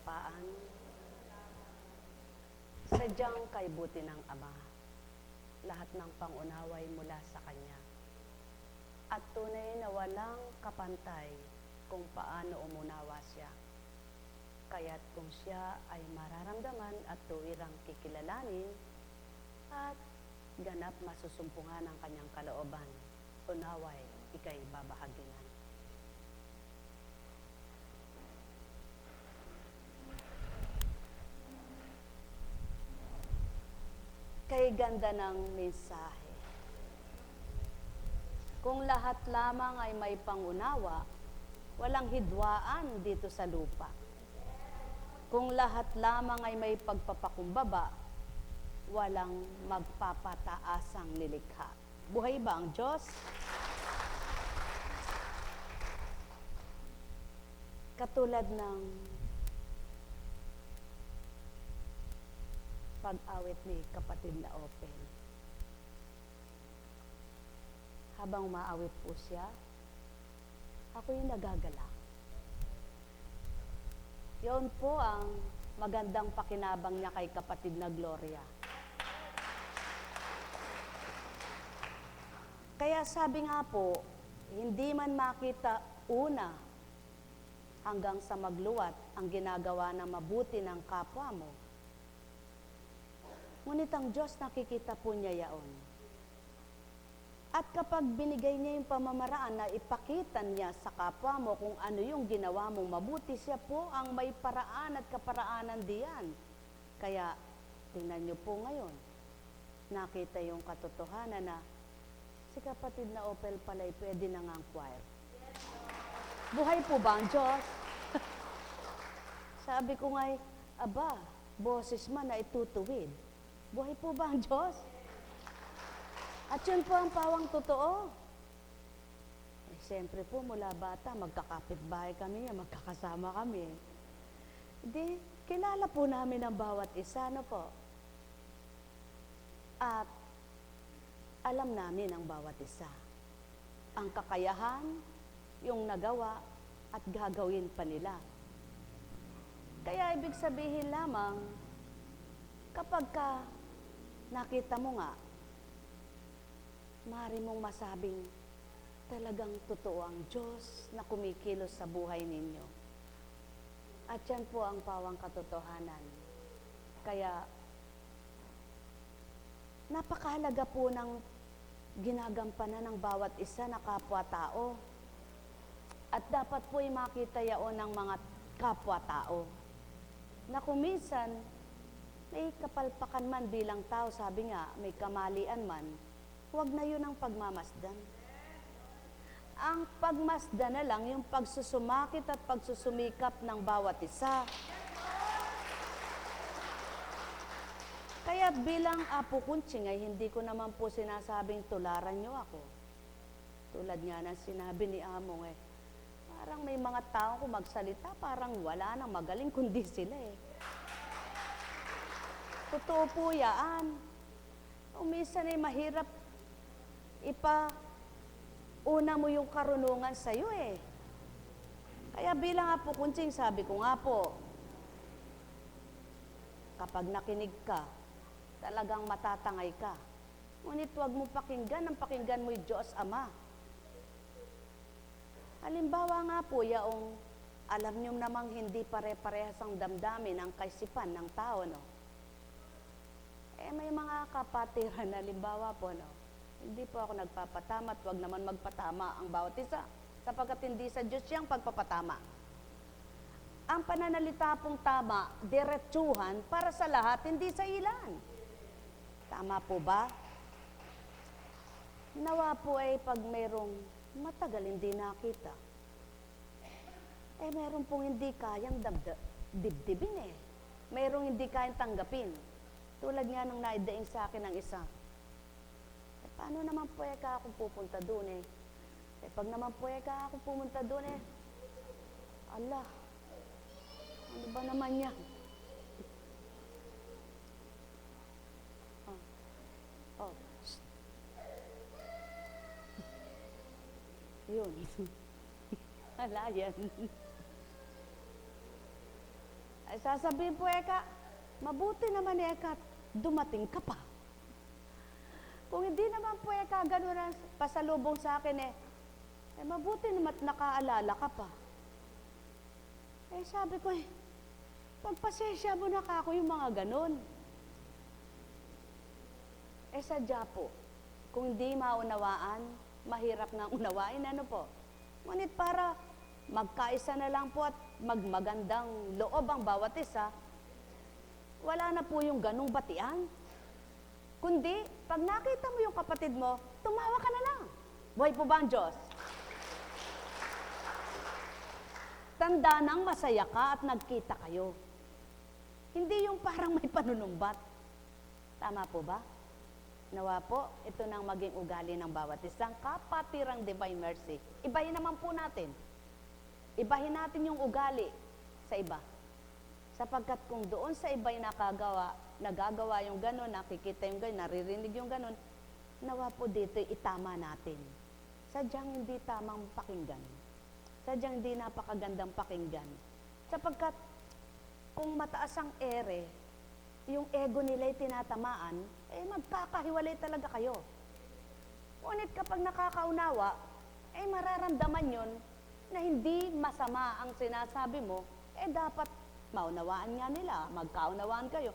kapayapaan, sadyang kaibuti ng Ama, lahat ng pangunaway mula sa Kanya, at tunay na walang kapantay kung paano umunawa siya. Kaya't kung siya ay mararamdaman at tuwirang kikilalanin at ganap masusumpungan ang kanyang kalooban, unaway ika'y babahagingan. Kay ganda ng mensahe. Kung lahat lamang ay may pangunawa, walang hidwaan dito sa lupa. Kung lahat lamang ay may pagpapakumbaba, walang magpapataasang nilikha. Buhay ba ang Diyos? Katulad ng pag-awit ni kapatid na Open. Habang maawit po siya, ako yung nagagalak. Yun po ang magandang pakinabang niya kay kapatid na Gloria. Kaya sabi nga po, hindi man makita una hanggang sa magluwat ang ginagawa ng mabuti ng kapwa mo, ngunit ang Diyos nakikita po niya yaon. At kapag binigay niya yung pamamaraan na ipakita niya sa kapwa mo kung ano yung ginawa mong mabuti, siya po ang may paraan at kaparaanan diyan. Kaya tingnan niyo po ngayon, nakita yung katotohanan na si kapatid na Opel pala'y pwede na nga ang choir. Buhay po ba ang Diyos? Sabi ko nga'y, aba, boses man na itutuwid. Buhay po ba ang Diyos? At yun po ang pawang totoo. Eh, siyempre po, mula bata, magkakapitbahay kami, magkakasama kami. Di, kilala po namin ang bawat isa, no po? At alam namin ang bawat isa. Ang kakayahan, yung nagawa, at gagawin pa nila. Kaya ibig sabihin lamang, kapag ka nakita mo nga, maaari mong masabing talagang totoo ang Diyos na kumikilos sa buhay ninyo. At yan po ang pawang katotohanan. Kaya, napakahalaga po ng ginagampanan ng bawat isa na kapwa-tao. At dapat po ay makita yaon ng mga kapwa-tao. Na kung minsan, may kapalpakan man bilang tao, sabi nga, may kamalian man, huwag na yun ang pagmamasdan. Ang pagmasdan na lang, yung pagsusumakit at pagsusumikap ng bawat isa. Kaya bilang Apo Kunching ay hindi ko naman po sinasabing tularan nyo ako. Tulad nga ng sinabi ni Among parang may mga tao kung magsalita, parang wala nang magaling kundi sila Totoo po yan. Minsan ay mahirap una mo yung karunungan sa'yo Kaya bilang Apo Kunching, sabi ko nga po, kapag nakinig ka, talagang matatangay ka. Ngunit huwag mo pakinggan, ang pakinggan mo yung Diyos Ama. Halimbawa nga po, yaong alam nyo namang hindi pare-parehas ang damdamin, ang kaisipan ng tao, no? May mga kapatiran, halimbawa po, no? Hindi po ako nagpapatama at huwag naman magpatama ang bawat isa, sapagkat hindi sa Diyos siyang pagpapatama. Ang pananalita pong tama, diretsuhan para sa lahat, hindi sa ilan. Tama po ba? Nawa po ay pag mayroong matagal hindi nakita, mayroong pong hindi kayang dibdibin Mayroong hindi kayang tanggapin. Tulad nga nung naidaing sa akin ng isa, paano naman po ka akong pupunta doon pag naman po ka akong pumunta doon Allah, ano ba naman yan? Yun. Ala yan. Ay sasabihin po, Eka, mabuti naman, Eka, dumating ka pa. Kung hindi naman po, Eka, gano'n ang pasalubong sa akin, mabuti naman nakaalala ka pa. Sabi ko, pagpasensya mo na ka ako yung mga gano'n. Sadya po, kung hindi maunawaan, mahirap nga unawain, ano po? Ngunit para magkaisa na lang po at magmagandang loob ang bawat isa, wala na po yung ganong batian. Kundi, pag nakita mo yung kapatid mo, tumawa ka na lang. Buhay po ba ang Diyos? Tanda nang masaya ka at nagkita kayo. Hindi yung parang may panunumbat. Tama po ba? Nawa po, ito nang maging ugali ng bawat isang kapatirang divine mercy. Ibahin naman po natin. Ibahin natin yung ugali sa iba. Sapagkat kung doon sa iba'y nagagawa yung gano'n, nakikita yung gano'n, naririnig yung gano'n, nawa po dito itama natin. Sadyang hindi tamang pakinggan. Sadyang hindi napakagandang pakinggan. Sapagkat kung mataas ang ere, yung ego nila'y tinatamaan, magkakahiwalay talaga kayo. Ngunit kapag nakakaunawa, mararamdaman yun na hindi masama ang sinasabi mo, dapat maunawaan nga nila, magkaunawaan kayo.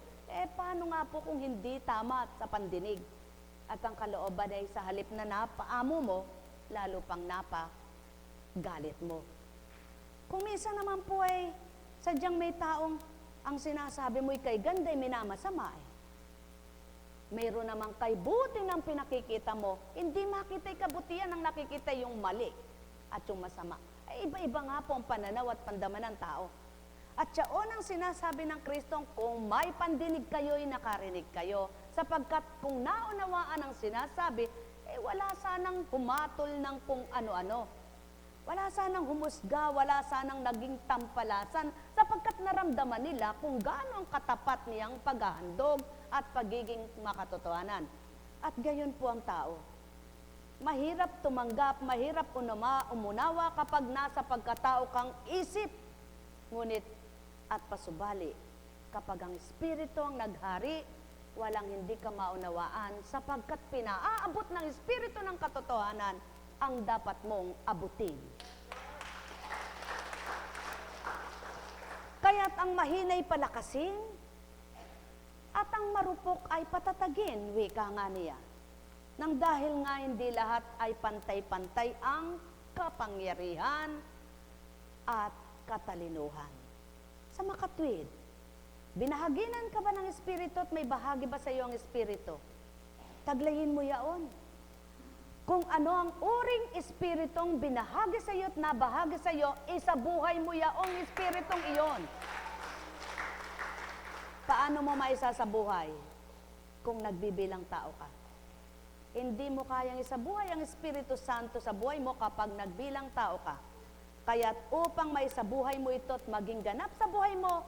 Paano nga po kung hindi tama sa pandinig? At ang kalooban ay sa halip na napaamo mo, lalo pang galit mo. Kung minsan naman po sadyang may taong ang sinasabi mo'y kay ganday minamasama mayroon naman kay buti ng pinakikita mo, hindi makita'y kabutihan ang nakikita yung mali at yung masama. Iba-iba nga po ang pananaw at pandaman ng tao. At siyaon ang sinasabi ng Kristong, kung may pandinig kayo'y nakarinig kayo, sapagkat kung naunawaan ang sinasabi, wala sanang humatol ng kung ano-ano. Wala sanang humusga, wala sanang naging tampalasan, sapagkat naramdaman nila kung gaano ang katapat niyang paghahandog at pagiging makatotohanan. At gayon po ang tao. Mahirap tumanggap, mahirap umunawa kapag nasa pagkatao kang isip. Ngunit at pasubali, kapag ang Espiritu ang naghari, walang hindi ka maunawaan sapagkat pinaaabot ng Espiritu ng katotohanan ang dapat mong abutin. Kaya't ang mahinay palakasin at ang marupok ay patatagin, wika nga niya. Nang dahil nga hindi lahat ay pantay-pantay ang kapangyarihan at katalinuhan. Sa makatwid, binahaginan ka ba ng Espiritu at may bahagi ba sa iyo ang Espiritu? Taglayin mo yaon. Kung ano ang uring Espiritong binahagi sa iyo at nabahagi sa iyo, isabuhay mo yaong Espiritong iyon. Paano mo maisasabuhay? Kung nagbibilang tao ka. Hindi mo kayang isabuhay ang Espiritu Santo sa buhay mo kapag nagbilang tao ka. Kaya't upang maisabuhay mo ito at maging ganap sa buhay mo,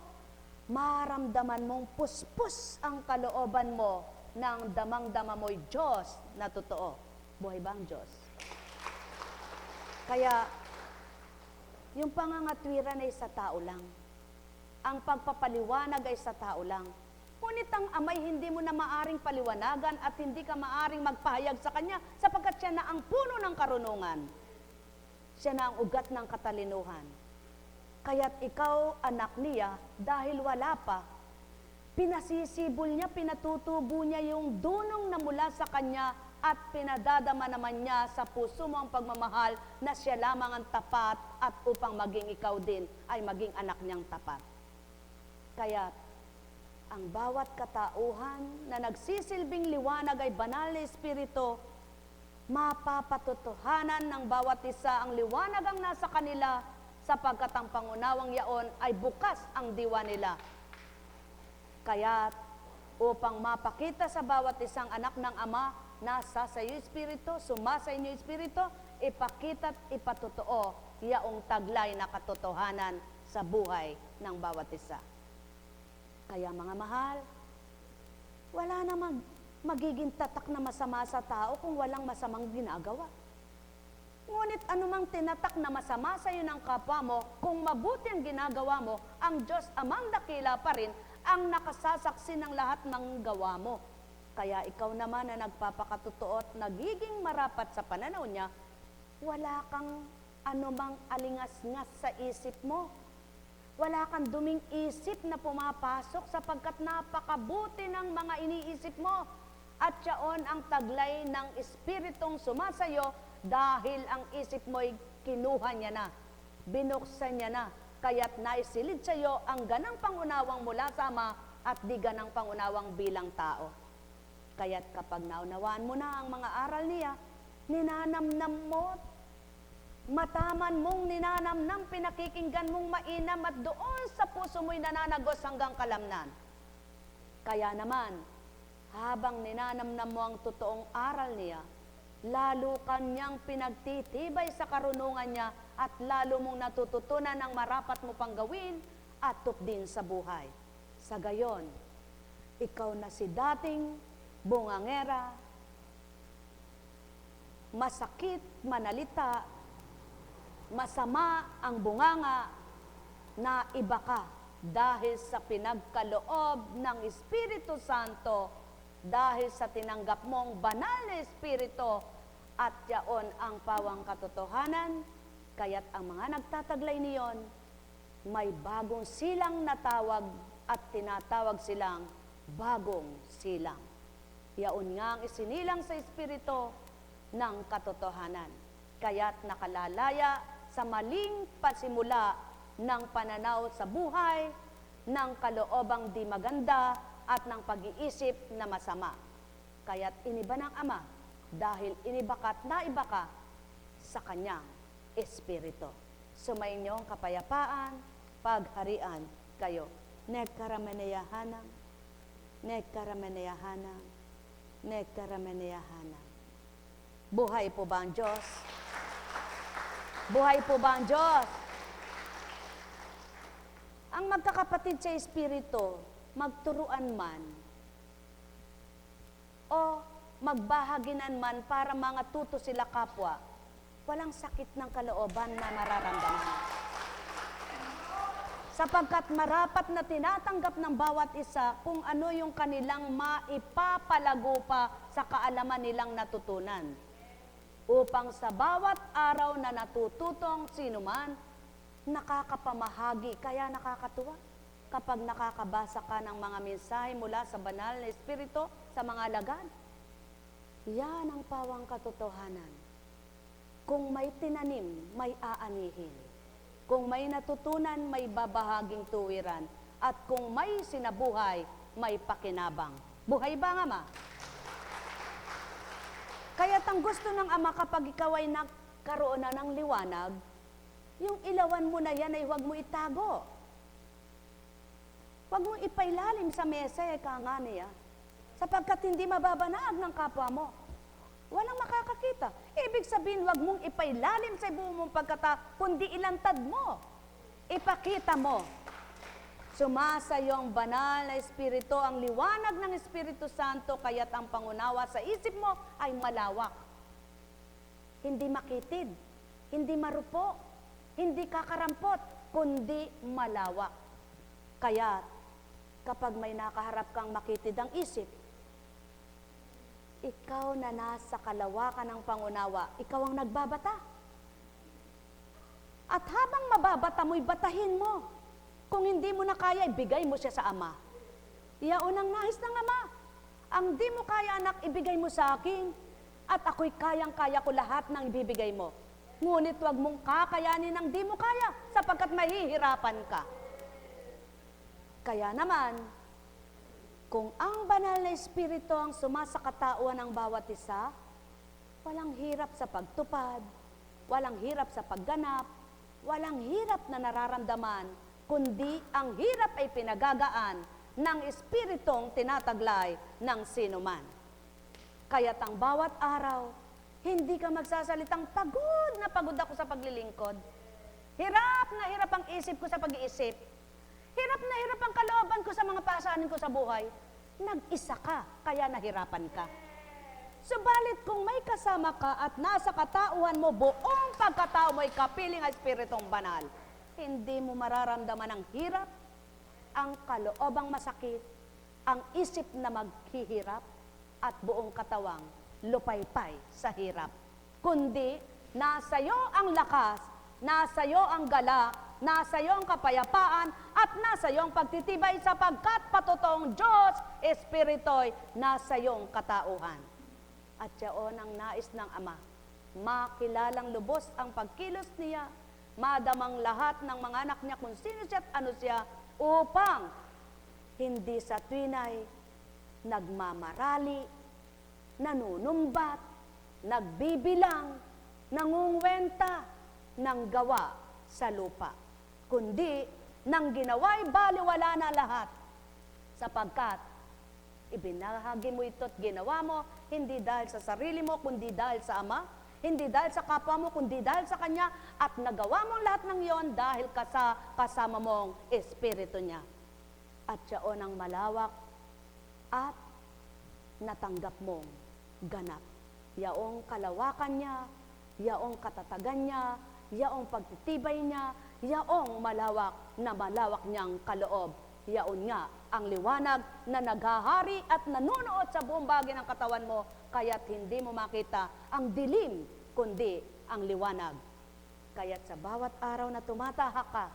maramdaman mong puspos ang kalooban mo ng damang-dama mo'y Diyos na totoo. Buhay ba ang Diyos? Kaya, yung pangangatwiran ay sa tao lang. Ang pagpapaliwanag ay sa tao lang. Ngunit ang Amay hindi mo na maaring paliwanagan at hindi ka maaring magpahayag sa Kanya sapagkat siya na ang puno ng karunungan. Siya na ang ugat ng katalinuhan. Kaya't ikaw, anak niya, dahil wala pa, pinasisibol niya, pinatutubo niya yung dunong na mula sa Kanya at pinadadama naman niya sa puso mo ang pagmamahal na siya lamang ang tapat at upang maging ikaw din ay maging anak niyang tapat. Kaya ang bawat katauhan na nagsisilbing liwanag ay banal na Espiritu, mapapatotohanan ng bawat isa ang liwanag ang nasa kanila sapagkat ang pangunawang yaon ay bukas ang diwa nila. Kaya upang mapakita sa bawat isang anak ng Ama, nasa sa iyo Espiritu, sumasa inyo Espiritu, ipakita at ipatotoo yaong taglay na katotohanan sa buhay ng bawat isa. Kaya mga mahal, wala namang magiging tatak na masama sa tao kung walang masamang ginagawa. Ngunit anumang tinatak na masama sa iyo ng kapwa mo, kung mabuti ang ginagawa mo, ang Diyos amang dakila pa rin ang nakasasaksi ng lahat ng gawa mo. Kaya ikaw naman na nagpapakatotoo at nagiging marapat sa pananaw niya, wala kang anumang alingas-ngas sa isip mo. Wala kang duming isip na pumapasok sapagkat napakabuti ng mga iniisip mo. At yaon ang taglay ng Espiritong sumasayo dahil ang isip mo'y kinuha niya na, binuksan niya na, kaya't naisilid sa iyo ang ganang pangunawang mula sa Ama at di ganang pangunawang bilang tao. Kaya't kapag naunawaan mo na ang mga aral niya, ninanamnam mo, mataman mong ninanamnam, pinakikinggan mong mainam at doon sa puso mo'y nananagos hanggang kalamnan. Kaya naman, habang ninanamnam mo ang totoong aral niya, lalo kanyang pinagtitibay sa karunungan niya at lalo mong natututunan ang marapat mo pang gawin at tupdin sa buhay. Sa gayon, ikaw na si dating bungangera, masakit manalita, masama ang bunganga, na iba ka dahil sa pinagkaloob ng Espiritu Santo, dahil sa tinanggap mong banal na Espiritu, at yaon ang pawang katotohanan. Kaya't ang mga nagtataglay niyon, may bagong silang na tawag at tinatawag silang bagong silang. Yaon nga ang isinilang sa Espiritu ng katotohanan. Kaya't nakalalaya sa maling pasimula ng pananaw sa buhay, ng kaloobang di maganda, at ng pag-iisip na masama. Kaya't iniba ng Ama, dahil iniba ka at naiba ka sa Kanyang Espiritu. Sumayinyong kapayapaan, pagharian kayo. Nekkarameneyahanam, nekkarameneyahanam, nekkarameneyahanam. Buhay po ba ang Diyos? Buhay po ba ang Diyos? Ang magkakapatid sa Espiritu, magturuan man o magbahaginan man para mga tuto sila kapwa, walang sakit ng kalooban na mararamdaman. Sapagkat marapat na tinatanggap ng bawat isa kung ano yung kanilang maipapalago pa sa kaalaman nilang natutunan. Upang sa bawat araw na natututong sino man, nakakapamahagi, kaya nakakatuwa kapag nakakabasa ka ng mga mensahe mula sa banal na Espiritu sa mga alagad. Yan ang pawang katotohanan. Kung may tinanim, may aanihin. Kung may natutunan, may babahaging tuwiran. At kung may sinabuhay, may pakinabang. Buhay ba ang Ama? Kaya't ang gusto ng Ama kapag ikaw ay nagkaroon na ng liwanag, yung ilawan mo na yan ay huwag mo itago. Huwag mo ipailalim sa mesa, nga niya, sapagkat hindi mababanag ng kapwa mo. Walang makakakita. Ibig sabihin, huwag mong ipailalim sa buong mong pagkata, kundi ilantad mo. Ipakita mo. Sumasayo ang banal na Espiritu, ang liwanag ng Espiritu Santo, kaya't ang pangunawa sa isip mo ay malawak. Hindi makitid, hindi marupo, hindi kakarampot, kundi malawak. Kaya, kapag may nakaharap kang makitid ang isip, ikaw na nasa kalawakan ng pangunawa, ikaw ang nagbabata. At habang mababata mo'y batahin mo. Kung hindi mo na kaya, ibigay mo siya sa Ama. Iyaon ang nais ng Ama. Ang di mo kaya, anak, ibigay mo sa akin. At ako'y kayang-kaya ko lahat ng ibibigay mo. Ngunit huwag mong kakayanin ang di mo kaya, sapagkat mahihirapan ka. Kaya naman, kung ang banal na Espiritu ang sumasakatauan ng bawat isa, walang hirap sa pagtupad, walang hirap sa pagganap, walang hirap na nararamdaman, kundi ang hirap ay pinagagaan ng Espiritong tinataglay ng sinuman. Kaya't ang bawat araw, hindi ka magsasalitang pagod na pagod ako sa paglilingkod. Hirap na hirap ang isip ko sa pag-iisip. Hirap na hirap ang kalooban ko sa mga pasanin ko sa buhay. Nag-isa ka, kaya nahirapan ka. Subalit kung may kasama ka at nasa katauhan mo, buong pagkatao mo ay kapiling ang Espiritong Banal, hindi mo mararamdaman ang hirap, ang kaloobang masakit, ang isip na maghihirap, at buong katawang lupaypay sa hirap. Kundi, nasa iyo ang lakas, nasa iyo ang galak, nasa iyo ang kapayapaan, at nasa iyo ang pagtitibay sapagkat patotoong Diyos, Espirito'y nasa iyong katauhan. At yaon ang nais ng Ama, makilalang lubos ang pagkilos niya, madamang lahat ng mga anak niya kung sino siya at ano siya, upang hindi sa tuwinay nagmamarali, nanunumbat, nagbibilang, nangungwenta ng gawa sa lupa, kundi nang ginawa'y baliwala na lahat, sapagkat ibinahagi mo ito't ginawa mo, hindi dahil sa sarili mo, kundi dahil sa Ama, hindi dahil sa kapwa mo, kundi dahil sa Kanya, at nagawa mo lahat ng iyon dahil kasama mong Espiritu niya. At yaon ang malawak at natanggap mong ganap. Yaong kalawakan niya, yaong katatagan niya, yaong pagtitibay niya, yaong malawak niyang kaloob. Yaon nga ang liwanag na naghahari at nanunuot sa buong bahagi ng katawan mo, kaya't hindi mo makita ang dilim, kundi ang liwanag. Kaya't sa bawat araw na tumatahak ka,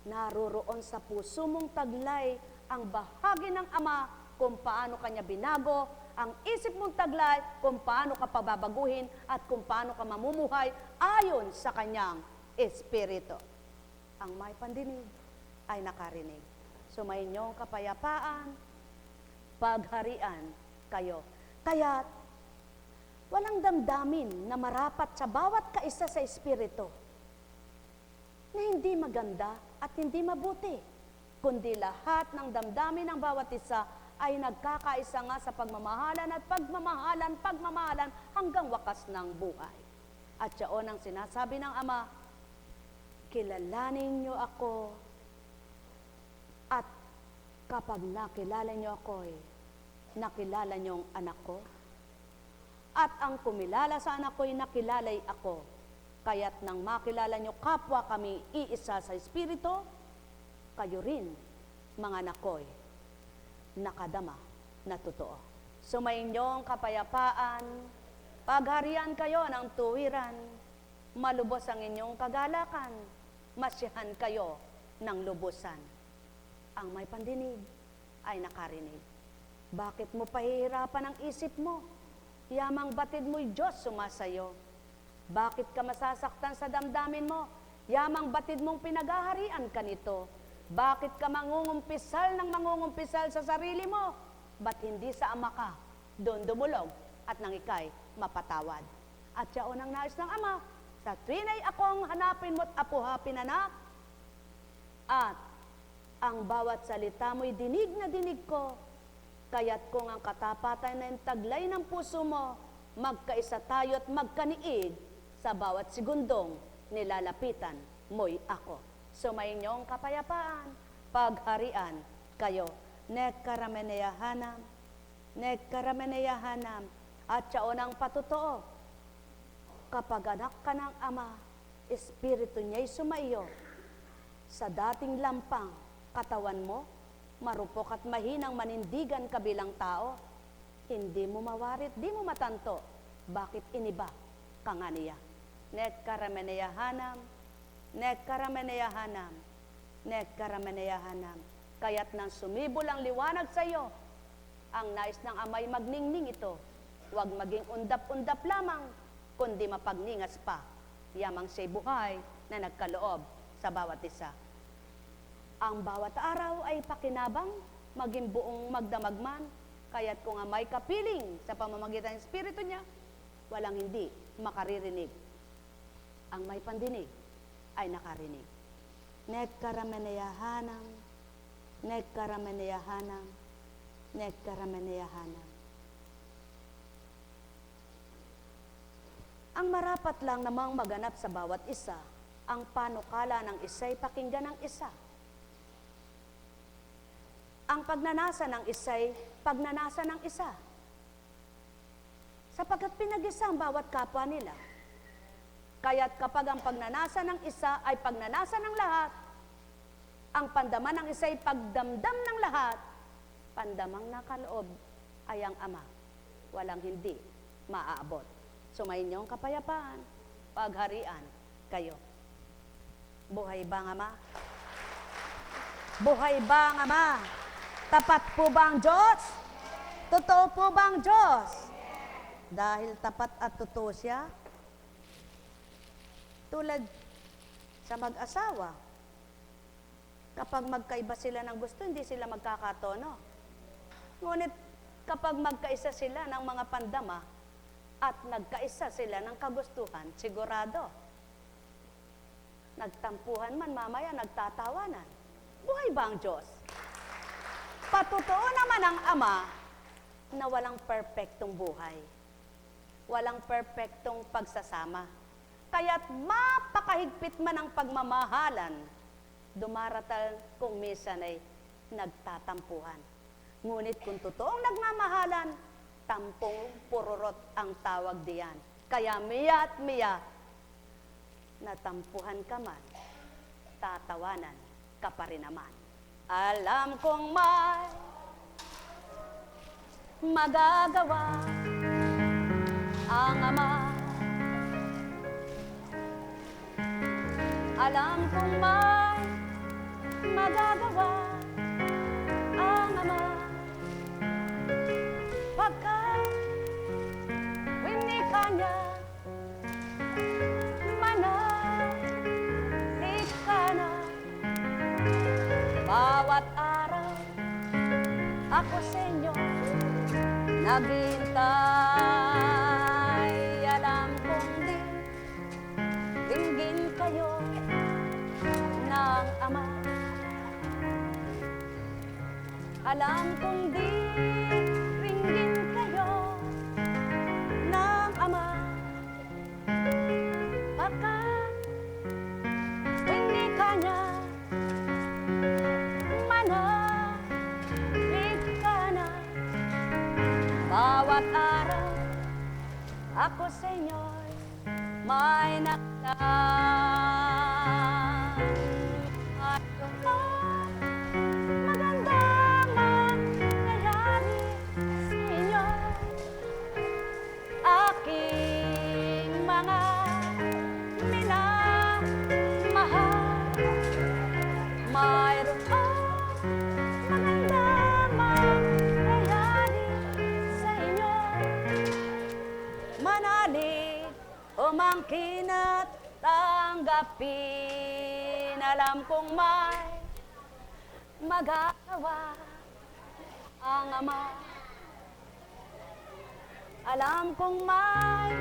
naroroon sa puso mong taglay ang bahagi ng Ama kung paano Kanya binago, ang isip mong taglay kung paano ka pababaguhin at kung paano ka mamumuhay ayon sa Kanyang Espiritu. Ang may pandinig ay nakarinig. Sumayinyong kapayapaan, pagharian kayo. Kaya't walang damdamin na marapat sa bawat kaisa sa Espiritu na hindi maganda at hindi mabuti, kundi lahat ng damdamin ng bawat isa ay nagkakaisa nga sa pagmamahalan at pagmamahalan hanggang wakas ng buhay. At yaon ang sinasabi ng Ama, kilalanin niyo ako, at kapag nakilala niyo ako'y nakilala niyo ang anak ko, at ang kumilala sa anak ko'y nakilalay ako. Kaya't nang makilala niyo kapwa kami iisa sa Espiritu, kayo rin, mga anak ko'y nakadama na totoo. Sumainyong kapayapaan, pagharian kayo ng tuwiran, malubos ang inyong kagalakan, masyahan kayo ng lubusan. Ang may pandinig ay nakarinig. Bakit mo pahihirapan ang isip mo? Yamang batid mo'y Diyos sumasayo. Bakit ka masasaktan sa damdamin mo? Yamang batid mong pinagaharian ka nito. Bakit ka mangungumpisal sa sarili mo? Ba't hindi sa Ama ka doon dumulog at nang ikay mapatawad? At yaon ang nais ng Ama, sa tuwinay akong hanapin mo't apuhapin anak, at ang bawat salita mo'y dinig na dinig ko, kaya't kung ang katapatan na yung taglay ng puso mo, magkaisa tayo at magkaniig sa bawat segundong nilalapitan mo'y ako. Sumainyong kapayapaan, pagharian kayo. Nekkarameneyahanam, at yaon ang patotoo. Kapag anak ka ng Ama, Espiritu niya'y sumaiyo, sa dating lampang katawan mo, marupok at mahinang manindigan ka bilang tao, hindi mo mawarit, di mo matanto, bakit iniba ka nga niya. Nekkarameneyahanam. Kaya't nang sumibol ang liwanag sa iyo, ang nais ng Ama'y magningning ito, huwag maging undap-undap lamang, kundi mapagningas pa, yamang siya'y buhay na nagkaloob sa bawat isa. Ang bawat araw ay pakinabang, maging buong magdamagman, kaya't kung Ama'y kapiling sa pamamagitan ng Espiritu niya, walang hindi makaririnig. Ang may pandinig ay nakarinig. Nekkarameneyahanam. Ang marapat lang namang maganap sa bawat isa, ang panukala ng isa'y pakinggan ng isa. Ang pagnanasa ng isa'y pagnanasa ng isa. sapagkat pinag-isa ang bawat kapwa nila. Kaya't kapag ang pagnanasa ng isa ay pagnanasa ng lahat, ang pandaman ng isa ay pagdamdam ng lahat, pandamang nakaloob ay ang Ama. Walang hindi maaabot. Sumayin niyo ang kapayapaan, pagharian kayo. Buhay ba ang Ama? Buhay ba ang Ama? Tapat po ba ang Diyos? Totoo po ba ang Diyos? Dahil tapat at totoo siya, tulad sa mag-asawa, kapag magkaiba sila ng gusto, hindi sila magkakatono. Ngunit kapag magkaisa sila ng mga pandama at nagkaisa sila ng kagustuhan, sigurado, nagtampuhan man mamaya, nagtatawanan. Buhay ba ang Diyos? Patotoo naman ang Ama na walang perpektong buhay. Walang perpektong pagsasama. Kaya't mapakahigpit man ang pagmamahalan, dumaratal kung minsan ay nagtatampuhan. Ngunit kung totoong nagmamahalan, tampong pururot ang tawag diyan. Kaya miya at miya, natampuhan ka man, tatawanan ka pa rin naman. Alam kong may magagawa ang Ama. Alam kong may magagawa ang Ama. Pagkat winika niya, manahik ka na. Bawat araw ako sa inyo naghihintay. Alam kong dinggin kayo ng Ama. Alam kong dinggin kayo ng Ama. Pagkat winika niya, manahik ka na. Bawat araw ako sa inyo'y may nakalaan. Magandang mangyayari sa inyo, aking mga minamahal. Mayroong magandang mangyayari sa inyo, manalig, umangkin at tanggapin. Alam kong may magagawa ang Ama. Alam kong may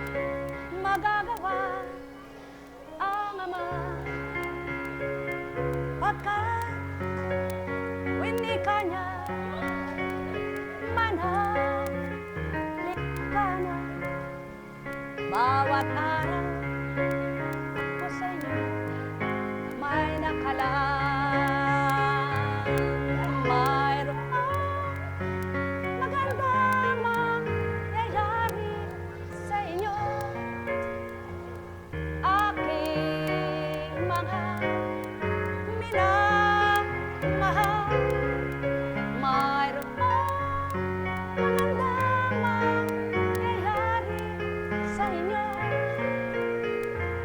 magagawa ang Ama. Pagkat winika niya, manahik ka na. Bawat araw ako sa inyo may nakalaan. Mayroong magandang mangyayari sa inyo, aking mga minamahal. Mayroong magandang mangyayari sa inyo,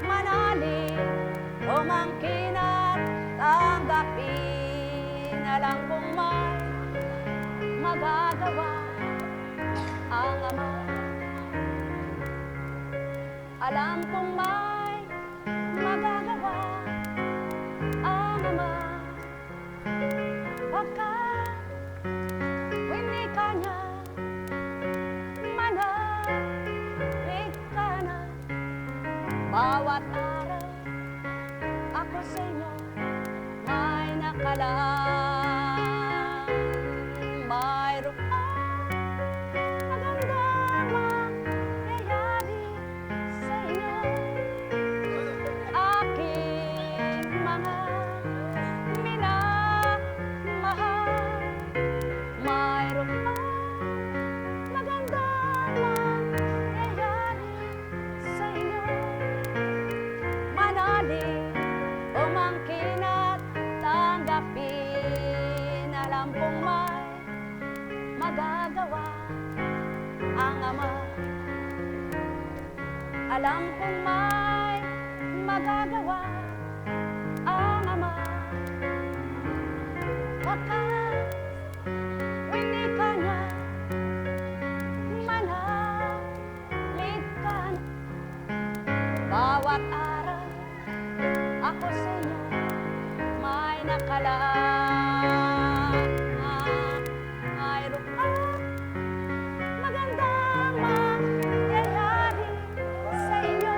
manalig, umangkin at tanggapin. Alam kong may magagawa ang Ama. Alam kong may magagawa ang Ama. Pagkat winika niya, manahik ka na. Bawat araw ako sa inyo may nakalaan. Mayroong magandang mangyayari sa inyo, aking mga minamahal. Mayroong magandang mangyayari Ama. Alam kong may magagawa ang Ama. Wakas, winika niya, manalig ka na. Bawat araw, ako sa inyo may nakalaan. Mayroon ka magandang mangyayari sa inyo,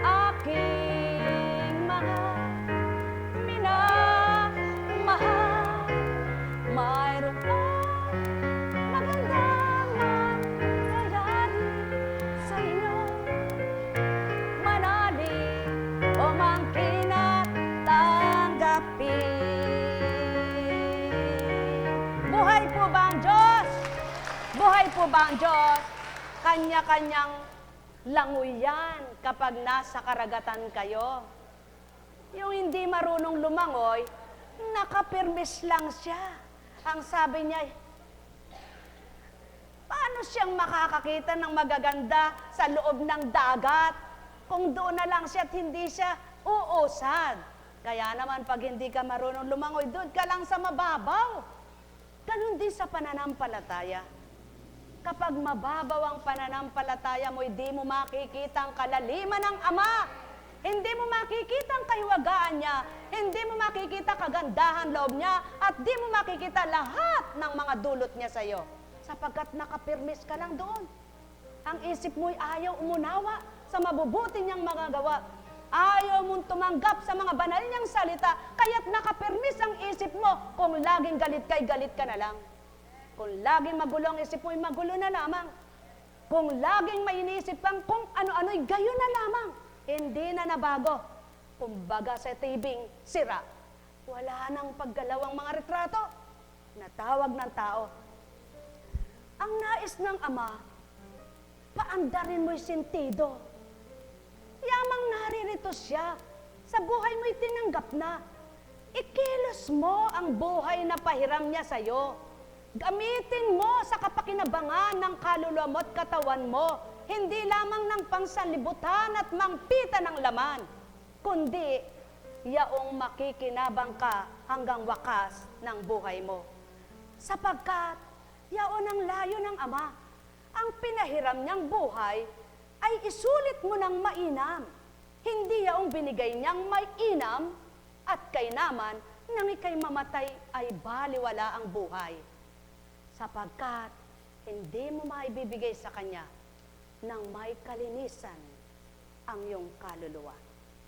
aking mga minamahal. Mayroon ka magandang mangyayari sa inyo, manalig o mangkinat tanggapin. Buhay po ba ang Diyos? Buhay po ba ang Diyos? Kanya-kanyang langoy yan kapag nasa karagatan kayo. Yung hindi marunong lumangoy, nakapirmis lang siya. Ang sabi niya, paano siyang makakakita ng magaganda sa loob ng dagat kung doon na lang siya at hindi siya uusad? Kaya naman pag hindi ka marunong lumangoy, doon ka lang sa mababaw. Ganun din sa pananampalataya. Kapag mababaw ang pananampalataya mo, hindi mo makikita ang kalaliman ng Ama. Hindi mo makikita ang kahiwagaan niya. Hindi mo makikita kagandahan loob niya. At di mo makikita lahat ng mga dulot niya sa iyo. Sapagkat nakapirmis ka lang doon. Ang isip mo'y ayaw umunawa sa mabubuti niyang magagawa. Ayaw mong tumanggap sa mga banal niyang salita. Kaya't nakapirmis ang isip mo. Kung laging galit ka na lang. Kung laging magulo ang isip mo'y magulo na lamang. Kung laging may iniisip kang kung ano-ano'y gayon na lamang. Hindi na nabago. Kumbaga sa tibing sira. Wala nang paggalaw ang mga retrato. Natawag ng tao. Ang nais ng Ama, paandarin mo'y sentido. Yamang naririto siya. Sa buhay mo'y tinanggap na. Ikilos mo ang buhay na pahiram niya sa'yo. Gamitin mo sa kapakinabangan ng kaluluwa mo at katawan mo. Hindi lamang ng pangsanlibutan at mangpita ng laman, kundi yaong makikinabang ka hanggang wakas ng buhay mo. Sapagkat yaon ang layo ng Ama, ang pinahiram niyang buhay ay isulit mo ng mainam. Hindi yaong binigay niyang may inam at kay naman nang ikay mamatay ay baliwala ang buhay. Sapagkat hindi mo maibibigay sa Kanya nang may kalinisan ang iyong kaluluwa.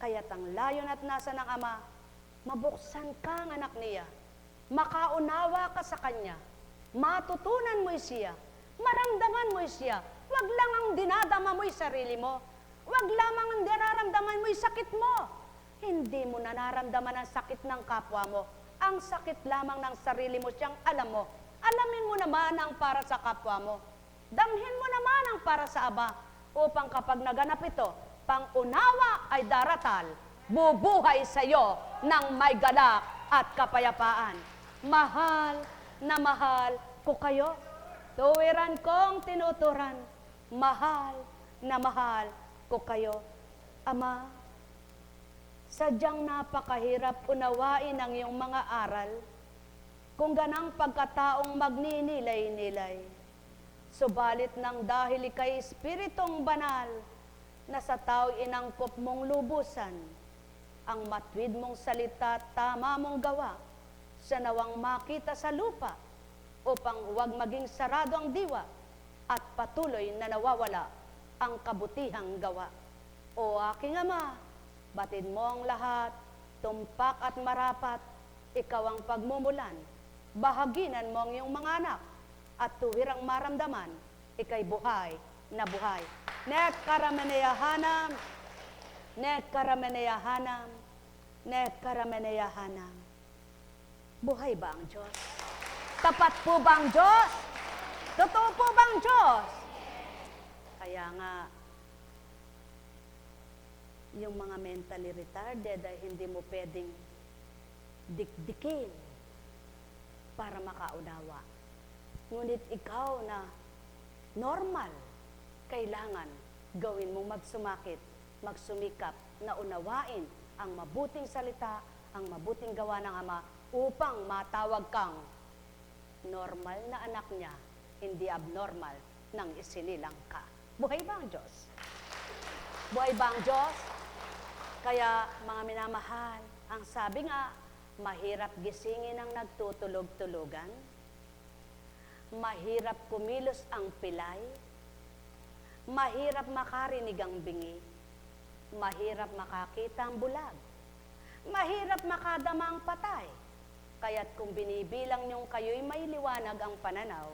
Kaya't ang layon at nasa ng Ama, mabuksan kang anak niya, makaunawa ka sa Kanya, matutunan mo siya, maramdaman mo siya. Wag lang ang dinadama mo'y sarili mo. Wag lamang ang nararamdaman mo'y sakit mo. Hindi mo na naramdaman ang sakit ng kapwa mo. Ang sakit lamang ng sarili mo siyang alam mo. Alamin mo naman ang para sa kapwa mo. Damhin mo naman ang para sa Aba, upang kapag naganap ito, pang-unawa ay daratal, bubuhay sa iyo ng may galak at kapayapaan. Mahal na mahal ko kayo. Tuwiran kong tinuturan, mahal na mahal ko kayo. Ama, sadyang napakahirap unawain ang iyong mga aral kung ganang pagkataong magninilay-nilay. Subalit nang dahil ikay Espiritong Banal na sa tao'y inangkop mong lubusan, ang matwid mong salita at tama mong gawa, sa nawang makita sa lupa, upang huwag maging sarado ang diwa at patuloy na nawawala ang kabutihang gawa. O aking Ama, batid mo ang lahat, tumpak at marapat, ikaw ang pagmumulan, bahaginan mo ang iyong mga anak, at tuwirang maramdaman, ikay buhay na buhay. Nek karameneyahanam, nek karameneyahanam, nek karameneyahanam. Buhay ba ang Diyos? Tapat po ba ang Diyos? Totoo po ba ang Diyos? Kaya nga, yung mga mentally retarded ay hindi mo pwedeng dikdikin para makaunawa. Ngunit ikaw na normal. Kailangan gawin mo magsumakit, magsumikap, na unawain ang mabuting salita, ang mabuting gawa ng Ama upang matawag kang normal na anak niya, hindi abnormal nang isinilang ka. Buhay ba ang Diyos? Buhay ba ang Diyos? Kaya mga minamahal, ang sabi nga, mahirap gisingin ang nagtutulog-tulugan, mahirap kumilos ang pilay, mahirap makarinig ang bingi, mahirap makakita ang bulag, mahirap makadama ang patay. Kaya't kung binibilang niyong kayo'y may liwanag ang pananaw,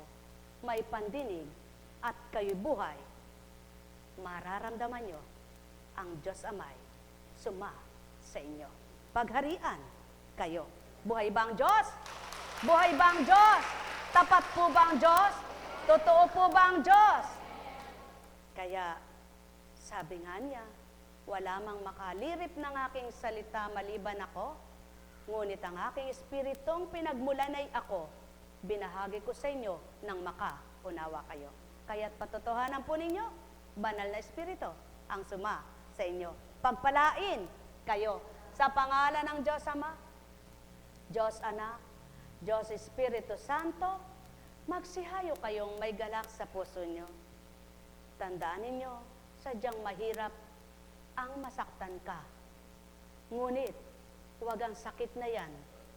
may pandinig, at kayo'y buhay, mararamdaman niyo ang Diyos Amay suma sa inyo. Pagharian kayo. Buhay ba ang Diyos? Buhay ba ang Diyos? Tapat po ba ang Diyos? Totoo po ba ang Diyos? Kaya, sabi nga niya, wala mang makalirip ng aking salita maliban ako, ngunit ang aking espiritong pinagmulan ay ako, binahagi ko sa inyo nang makaunawa kayo. Kaya't patotohanan po ninyo, banal na espiritu ang suma sa inyo. Pagpalain kayo sa pangalan ng Diyos Ama, Diyos Anak, Diyos Espiritu Santo, magsihayo kayong may galak sa puso nyo. Tandaan ninyo, sadyang mahirap ang masaktan ka. Ngunit, huwag ang sakit na yan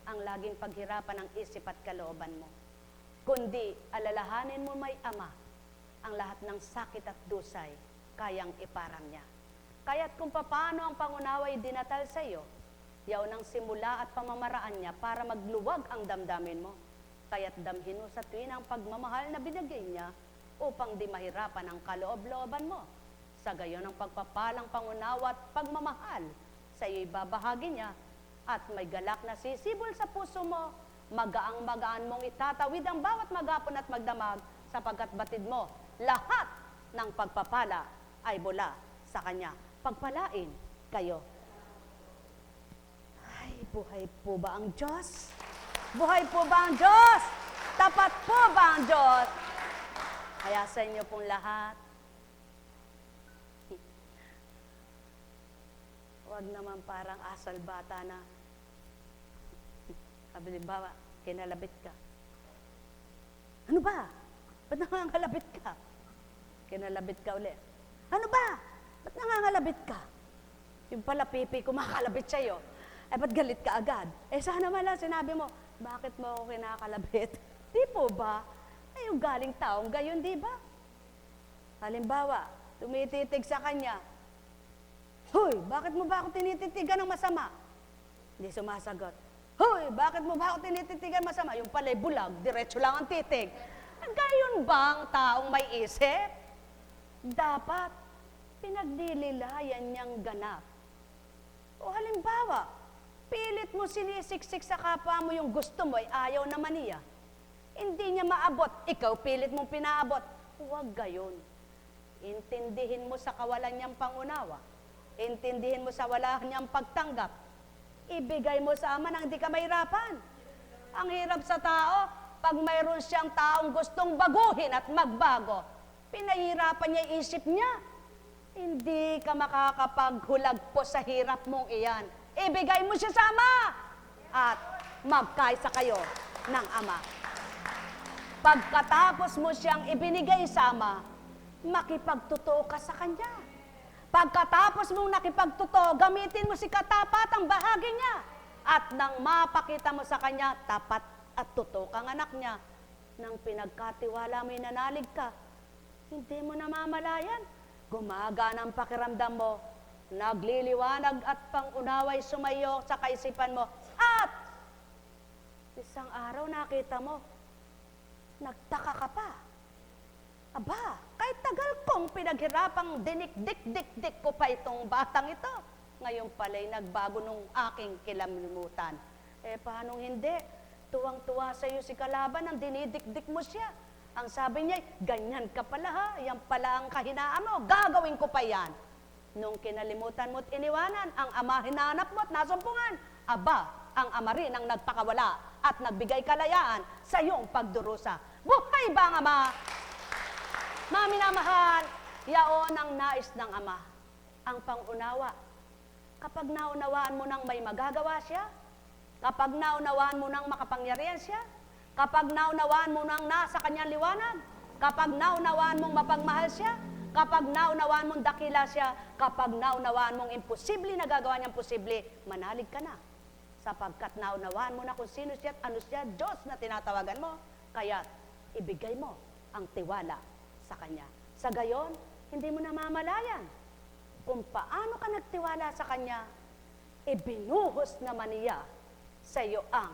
ang laging paghirapan ng isip at kalooban mo. Kundi, alalahanin mo may Ama, ang lahat ng sakit at dusay, kayang iparang niya. Kaya't kung paano ang pangunawa ay dinatal sa iyo, yaw ng simula at pamamaraan niya para magluwag ang damdamin mo. Kaya't damhin mo sa tuwin ang pagmamahal na binigay niya upang di mahirapan ang kaloob-looban mo. Sa gayon ang pagpapalang pangunawa at pagmamahal sa iyo'y babahagi niya at may galak na sisibol sa puso mo, magaang-magaan mong itatawid ang bawat maghapon at magdamag sapagkat batid mo, lahat ng pagpapala ay mula sa Kanya. Pagpalain kayo. Ay, buhay po ba ang Diyos? Buhay po ba ang Diyos? Tapat po ba ang Diyos? Kaya sa inyo pong lahat, huwag naman parang asal bata na, halimbawa, kinalabit ka. Ano ba? Ba't nangangalabit ka? Kinalabit ka ulit. Ano ba? Ba't nangangalabit ka? Yung pala pipi kumakalabit sa'yo. Eh, ba't galit ka agad? Eh, sana man lang sinabi mo, bakit mo ako kinakalabit? Di po ba? Eh, yung galing taong gayon, di ba? Halimbawa, tumititig sa kanya, Hoy, bakit mo ba ako tinititigan ng masama? Hindi sumasagot. Hoy, bakit mo ba ako tinititigan masama? Yung pala'y bulag, diretso lang ang titig. Gayon ba ang taong may isip? Dapat, pinagdililayan niyang ganap. O halimbawa, pilit mo sinisiksik sa kapwa mo yung gusto mo ay ayaw naman niya. Hindi niya maabot, ikaw pilit mong pinaabot. Huwag gayon. Intindihin mo sa kawalan niyang pangunawa. Intindihin mo sa wala niyang pagtanggap. Ibigay mo sa Ama nang hindi ka mahirapan. Ang hirap sa tao, pag mayroon siyang taong gustong baguhin at magbago, pinahirapan niya isip niya. Hindi ka makakapaghulagpo sa hirap mong iyan. Ibigay mo siya sa Ama at magkaisa kayo ng Ama. Pagkatapos mo siyang ibinigay sa Ama, makipagtotoo ka sa Kanya. Pagkatapos mong nakipagtotoo, gamitin mo si katapatang bahagi niya. At nang mapakita mo sa Kanya, tapat at totoo kang anak niya, nang pinagkatiwala mo inanalig ka, hindi mo namamalayan. Gumagana ang pakiramdam mo, nagliliwanag at pangunaway sumayo sa kaisipan mo, at isang araw nakita mo, nagtaka ka pa. Aba, kahit tagal kong pinaghirapang dinik-dik-dik-dik ko pa itong batang ito. Ngayon pala'y nagbago nung aking kilamimutan. Eh, paanong hindi? Tuwang-tuwa sa iyo si kalaban nang dinidik-dik mo siya. Ang sabi niya, ganyan ka pala ha, yan pala ang kahinaan mo, gagawin ko pa yan. Nung kinalimutan mo't iniwanan, ang Ama hinanap mo at nasumpungan. Aba, ang Ama rin ang nagpakawala at nagbigay kalayaan sa iyong pagdurusa. Buhay ba ang Ama? Mga minamahal, yaon ang nais ng Ama, ang pangunawa. Kapag naunawaan mo nang may magagawa siya, kapag naunawaan mo nang makapangyarihan siya, kapag naunawaan mo nang nasa kanyang liwanag, kapag naunawaan mong mapagmahal siya, kapag naunawaan mong dakila siya, kapag naunawaan mong imposible na gagawa niyang posible, manalig ka na. Sapagkat naunawaan mo na kung sino siya at ano siya, Diyos na tinatawagan mo, kaya ibigay mo ang tiwala sa Kanya. Sa gayon, hindi mo namamalayan kung paano ka nagtiwala sa Kanya, ibinuhos naman niya sa iyo ang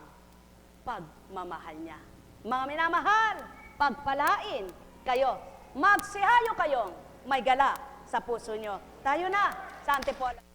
pagmamahal niya. Mga minamahal, pagpalain kayo, magsihayo kayong may gala sa puso nyo. Tayo na sa Antipolo.